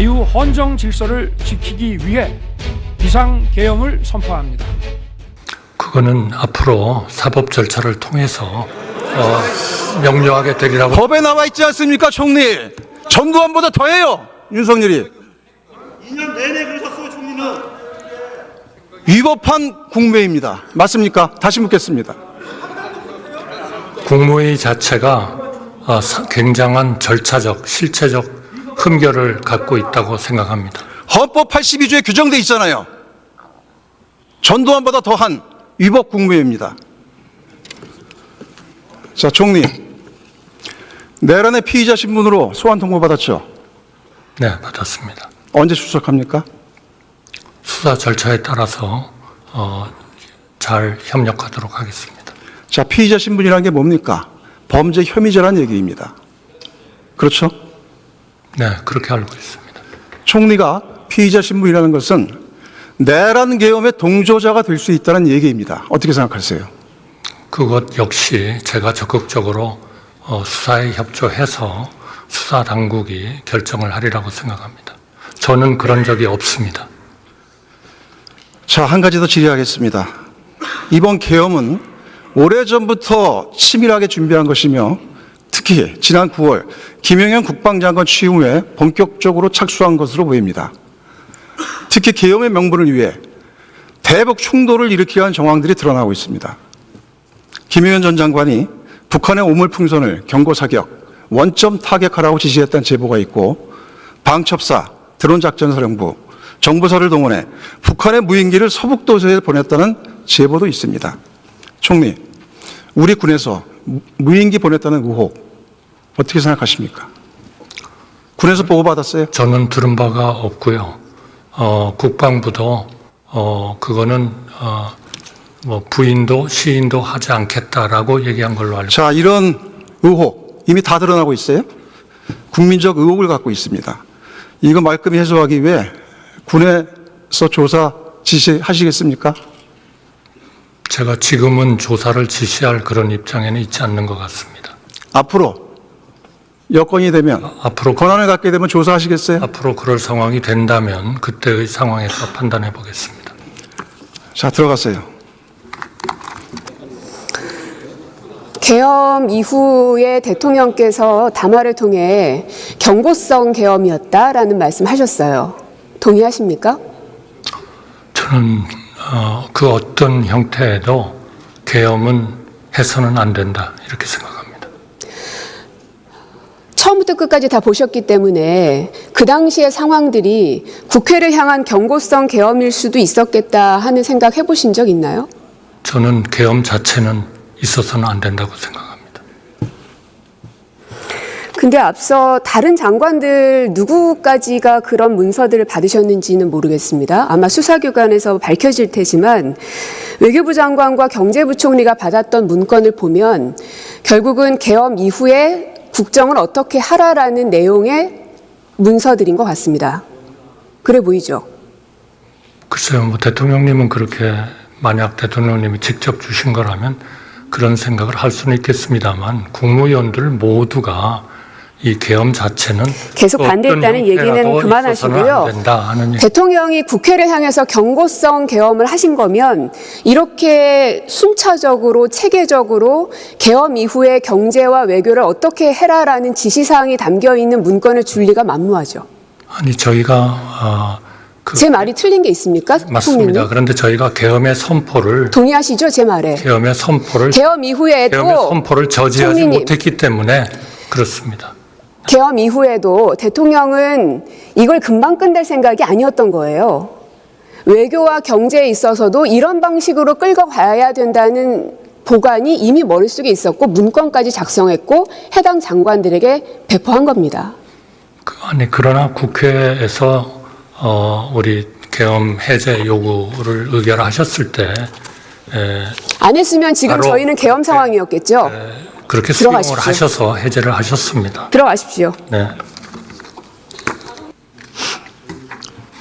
자유 헌정 질서를 지키기 위해 비상계엄을 선포합니다. 그거는 앞으로 사법 절차를 통해서 명료하게 되리라고. 법에 나와 있지 않습니까, 총리? 전두환보다 더해요, 윤석열이. 2년 내내 그러셨어요, 총리는. 위법한 국무회의입니다. 맞습니까? 다시 묻겠습니다. 국무회의 자체가 굉장한 절차적, 실체적 흠결을 갖고 있다고 생각합니다. 헌법 82조에 규정돼 있잖아요. 전두환보다 더한 위법 국무회의입니다. 자, 총리. 내란의 피의자 신분으로 소환 통보 받았죠? 네, 받았습니다. 언제 출석합니까? 수사 절차에 따라서 잘 협력하도록 하겠습니다. 자, 피의자 신분이라는 게 뭡니까? 범죄 혐의자라는 얘기입니다. 그렇죠? 네, 그렇게 알고 있습니다. 총리가 피의자 신분이라는 것은 내란 계엄의 동조자가 될 수 있다는 얘기입니다. 어떻게 생각하세요? 그것 역시 제가 적극적으로 수사에 협조해서 수사 당국이 결정을 하리라고 생각합니다. 저는 그런 적이 없습니다. 자, 한 가지 더 질의하겠습니다. 이번 계엄은 오래전부터 치밀하게 준비한 것이며 특히 지난 9월 김영현 국방장관 취임 후에 본격적으로 착수한 것으로 보입니다. 특히 계엄의 명분을 위해 대북 충돌을 일으키려 하는 정황들이 드러나고 있습니다. 김영현 전 장관이 북한의 오물풍선을 경고사격, 원점 타격하라고 지시했다는 제보가 있고 방첩사, 드론작전사령부, 정보사를 동원해 북한의 무인기를 서북도서에 보냈다는 제보도 있습니다. 총리, 우리 군에서 무인기 보냈다는 의혹 어떻게 생각하십니까? 군에서 보고받았어요? 저는 들은 바가 없고요. 국방부도 그거는 뭐 부인도 시인도 하지 않겠다라고 얘기한 걸로 알고. 자, 이런 의혹 이미 다 드러나고 있어요. 국민적 의혹을 갖고 있습니다. 이거 말끔히 해소하기 위해 군에서 조사 지시하시겠습니까? 제가 지금은 조사를 지시할 그런 입장에는 있지 않는 것 같습니다. 앞으로 여건이 되면 앞으로 권한을 갖게 되면 조사하시겠어요? 앞으로 그럴 상황이 된다면 그때의 상황에서 판단해 보겠습니다. 자, 들어가세요. 계엄 이후에 대통령께서 담화를 통해 경고성 계엄이었다라는 말씀하셨어요. 동의하십니까? 저는 그 어떤 형태에도 계엄은 해서는 안 된다 이렇게 생각합니다. 처음부터 끝까지 다 보셨기 때문에 그 당시의 상황들이 국회를 향한 경고성 계엄일 수도 있었겠다 하는 생각 해보신 적 있나요? 저는 계엄 자체는 있어서는 안 된다고 생각합니다. 근데 앞서 다른 장관들 누구까지가 그런 문서들을 받으셨는지는 모르겠습니다. 아마 수사기관에서 밝혀질 테지만 외교부 장관과 경제부총리가 받았던 문건을 보면 결국은 계엄 이후에 국정을 어떻게 하라라는 내용의 문서들인 것 같습니다. 그래 보이죠? 글쎄요, 뭐 대통령님은 그렇게 만약 대통령님이 직접 주신 거라면 그런 생각을 할 수는 있겠습니다만 국무위원들 모두가 이 계엄 자체는 계속 반대했다는 얘기는 그만하시고요. 대통령이 국회를 향해서 경고성 계엄을 하신 거면 이렇게 순차적으로 체계적으로 계엄 이후에 경제와 외교를 어떻게 해라라는 지시사항이 담겨있는 문건을 줄 리가 만무하죠. 아니 저희가 제 말이 틀린 게 있습니까? 맞습니다. 총리님? 그런데 저희가 계엄의 선포를 동의하시죠? 제 말에. 계엄의 선포를 저지하지 총리님, 못했기 때문에 그렇습니다. 계엄 이후에도 대통령은 이걸 금방 끝낼 생각이 아니었던 거예요. 외교와 경제에 있어서도 이런 방식으로 끌고 가야 된다는 보관이 이미 머릿속에 있었고 문건까지 작성했고 해당 장관들에게 배포한 겁니다. 그러나 국회에서 우리 계엄 해제 요구를 의결하셨을 때 안 했으면 지금 저희는 계엄 상황이었겠죠. 그렇게 수용을 하셔서 해제를 하셨습니다. 들어가십시오. 네.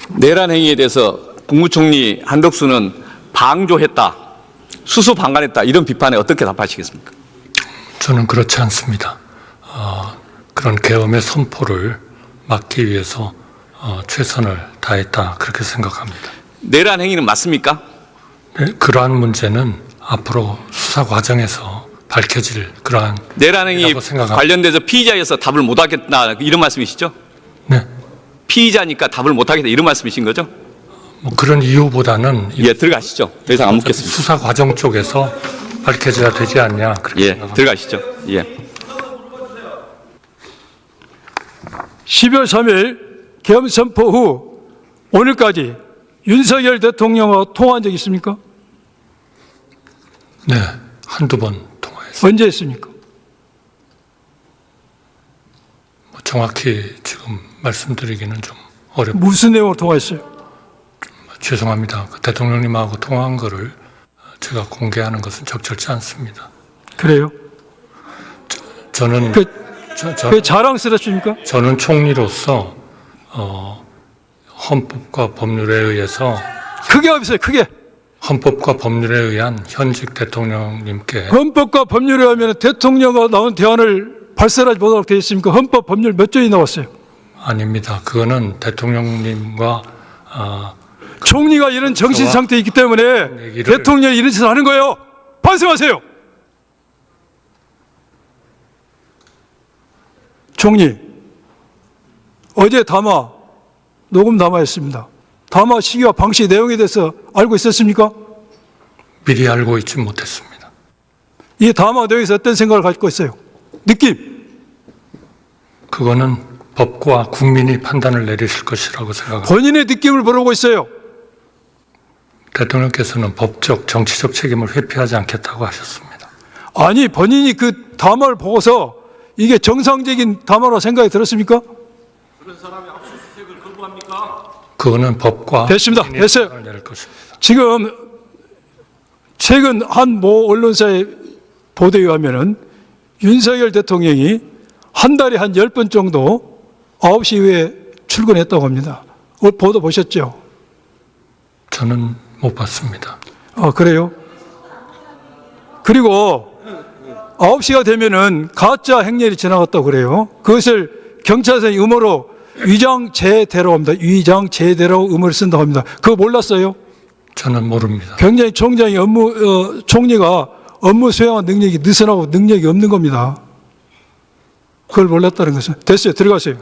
내란 행위에 대해서 국무총리 한덕수는 방조했다, 수수방관했다 이런 비판에 어떻게 답하시겠습니까? 저는 그렇지 않습니다. 그런 계엄의 선포를 막기 위해서 최선을 다했다 그렇게 생각합니다. 내란 행위는 맞습니까? 네, 그러한 문제는 앞으로 수사 과정에서 밝혀질 그러한 내란 행위 일이라고 생각합니다. 관련돼서 피의자여서 답을 못 하겠다 이런 말씀이시죠? 네, 피의자니까 답을 못 하겠다 이런 말씀이신 거죠? 뭐 그런 이유보다는 예, 들어가시죠. 더 이상 안 묻겠습니다. 수사 과정 쪽에서 밝혀져야 되지 않냐 그렇게 예, 생각합니다. 들어가시죠. 예. 12월 3일 계엄 선포 후 오늘까지 윤석열 대통령과 통화한 적 있습니까? 네, 한두 번 통화했습니다. 언제 했습니까? 정확히 지금 말씀드리기는 좀 어렵고 무슨 내용으로 통화했어요? 죄송합니다. 그 대통령님하고 통화한 거를 제가 공개하는 것은 적절치 않습니다. 그래요? 저는 그게 자랑스럽습니까? 저는 총리로서 헌법과 법률에 의해서 크게 하세요. 크게. 헌법과 법률에 의한 현직 대통령님께 헌법과 법률에 하면 대통령과 나온 대안을 발설하지 못하도록 되어 있습니까? 헌법 법률 몇 조이 나왔어요? 아닙니다. 그거는 대통령님과 총리가 이런 정신 상태에 있기 때문에 얘기를- 대통령이 이런 짓을 하는 거예요. 반성하세요. 총리, 어제 녹음 담화했습니다. 담화 시기와 방식 내용에 대해서 알고 있었습니까? 미리 알고 있지 못했습니다. 이 담화 내용에서 어떤 생각을 가지고 있어요? 느낌. 그거는 법과 국민이 판단을 내리실 것이라고 생각합니다. 본인의 느낌을 물어보고 있어요. 대통령께서는 법적, 정치적 책임을 회피하지 않겠다고 하셨습니다. 아니, 본인이 그 담화를 보고서 이게 정상적인 담화로 생각이 들었습니까? 그거는 법과 됐습니다. 국민이 됐어요. 판단을 내릴 것입니다. 지금 최근 한 모 언론사의 보도에 의하면은 윤석열 대통령이 한 달에 한 10번 정도 9시 이후에 출근했다고 합니다. 보도 보셨죠? 저는 못 봤습니다. 그래요? 그리고 9시가 되면은 가짜 행렬이 지나갔다고 그래요. 그것을 경찰서의 음모로 위장제대라고 합니다. 위장제대라고 음모를 쓴다고 합니다. 그거 몰랐어요? 저는 모릅니다. 굉장히 총리가 업무 수행한 능력이 느슨하고 능력이 없는 겁니다. 그걸 몰랐다는 것은. 됐어요. 들어가세요.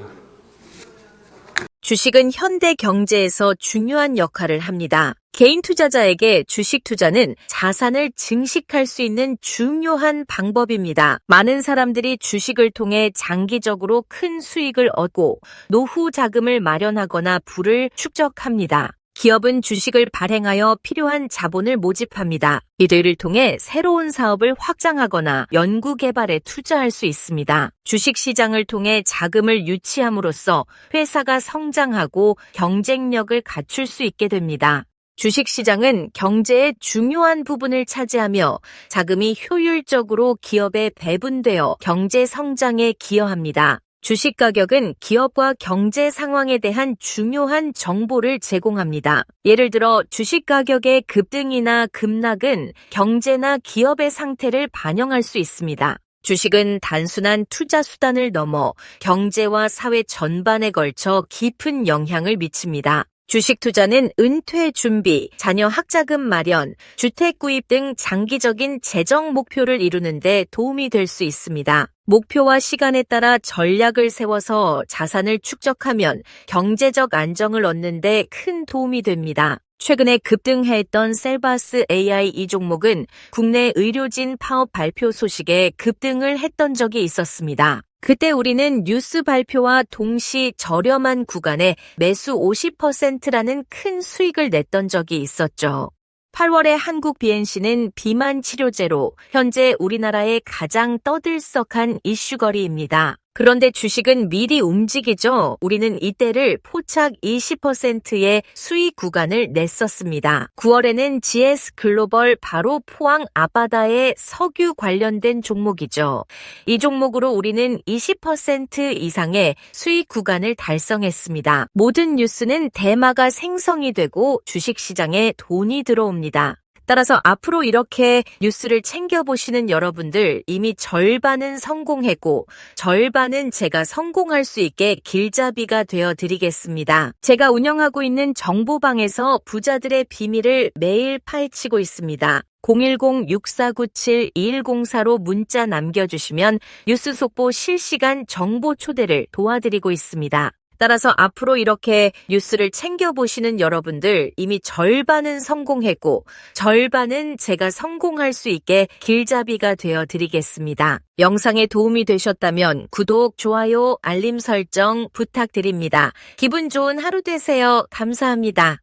주식은 현대 경제에서 중요한 역할을 합니다. 개인 투자자에게 주식 투자는 자산을 증식할 수 있는 중요한 방법입니다. 많은 사람들이 주식을 통해 장기적으로 큰 수익을 얻고 노후 자금을 마련하거나 부를 축적합니다. 기업은 주식을 발행하여 필요한 자본을 모집합니다. 이들을 통해 새로운 사업을 확장하거나 연구 개발에 투자할 수 있습니다. 주식 시장을 통해 자금을 유치함으로써 회사가 성장하고 경쟁력을 갖출 수 있게 됩니다. 주식 시장은 경제의 중요한 부분을 차지하며 자금이 효율적으로 기업에 배분되어 경제 성장에 기여합니다. 주식 가격은 기업과 경제 상황에 대한 중요한 정보를 제공합니다. 예를 들어 주식 가격의 급등이나 급락은 경제나 기업의 상태를 반영할 수 있습니다. 주식은 단순한 투자 수단을 넘어 경제와 사회 전반에 걸쳐 깊은 영향을 미칩니다. 주식 투자는 은퇴 준비, 자녀 학자금 마련, 주택 구입 등 장기적인 재정 목표를 이루는 데 도움이 될 수 있습니다. 목표와 시간에 따라 전략을 세워서 자산을 축적하면 경제적 안정을 얻는 데 큰 도움이 됩니다. 최근에 급등해있던 셀바스 AI 이 종목은 국내 의료진 파업 발표 소식에 급등을 했던 적이 있었습니다. 그때 우리는 뉴스 발표와 동시 저렴한 구간에 매수 50%라는 큰 수익을 냈던 적이 있었죠. 8월에 한국 BNC는 비만 치료제로 현재 우리나라의 가장 떠들썩한 이슈거리입니다. 그런데 주식은 미리 움직이죠. 우리는 이때를 포착 20%의 수익 구간을 냈었습니다. 9월에는 GS 글로벌 바로 포항 앞바다의 석유 관련된 종목이죠. 이 종목으로 우리는 20% 이상의 수익 구간을 달성했습니다. 모든 뉴스는 대마가 생성이 되고 주식시장에 돈이 들어옵니다. 따라서 앞으로 이렇게 뉴스를 챙겨보시는 여러분들 이미 절반은 성공했고 절반은 제가 성공할 수 있게 길잡이가 되어 드리겠습니다. 제가 운영하고 있는 정보방에서 부자들의 비밀을 매일 파헤치고 있습니다. 010-6497-2104로 문자 남겨주시면 뉴스 속보 실시간 정보 초대를 도와드리고 있습니다. 따라서 앞으로 이렇게 뉴스를 챙겨보시는 여러분들 이미 절반은 성공했고 절반은 제가 성공할 수 있게 길잡이가 되어 드리겠습니다. 영상에 도움이 되셨다면 구독, 좋아요, 알림 설정 부탁드립니다. 기분 좋은 하루 되세요. 감사합니다.